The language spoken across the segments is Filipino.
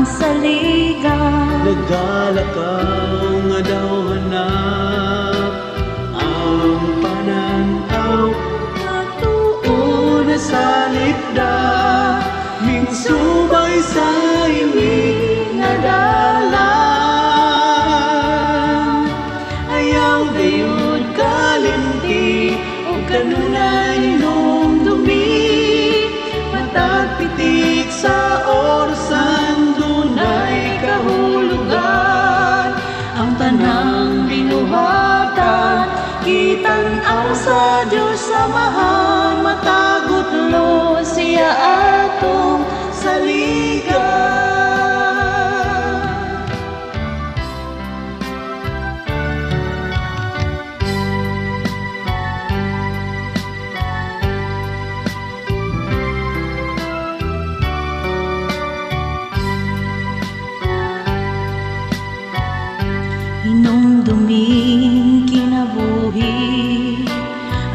atong saligan. Nagalakaw nga daw hanap ang pananaw, Natuon una sa lipda, minsubay sa iwing nga dalan. Ayaw gayud kalimti o kanunay hinumdumi, matag pitik sa orasan dunay kahulugan. ang tanang binuhatan, kitanaw sa Diyos samahan, matagot lo siya atong saligan. Hinumduming kinabuhi,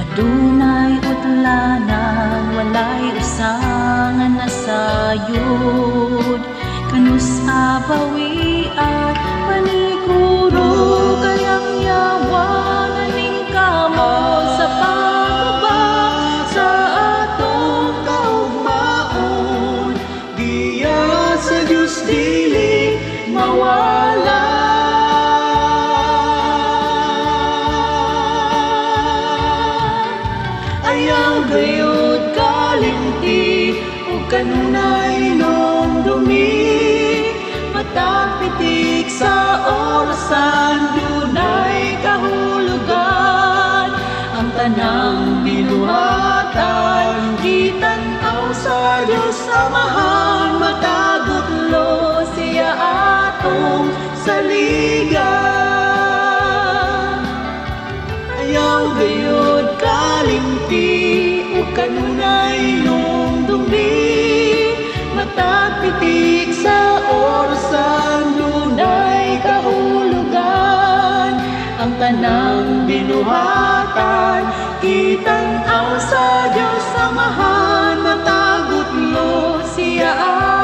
adunay utlanan, walay usangan na sayod. Kanus abawi at paniguro, kayang yawan aning kamo sa pagbaba sa atong Kaugmaon, diya sa Diyos dili mawala. Ayaw gayud kalimti o kanunay hinumdumi, matag pitik sa orasan dunay kahulugan. ang tanang binuhatan, Kitanaw sa Diyos samahan, matagot lo siya atong saligan. ayaw gayud kalimti o kanunay hinumdumi, Matag pitik sa orasan dunay kahulugan. ang tanang binuhatan, kitanaw sa Diyos samahan, matagot lo siya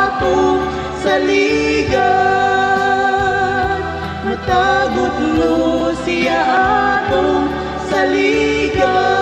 atong saligan. matagot lo siya atong saligan.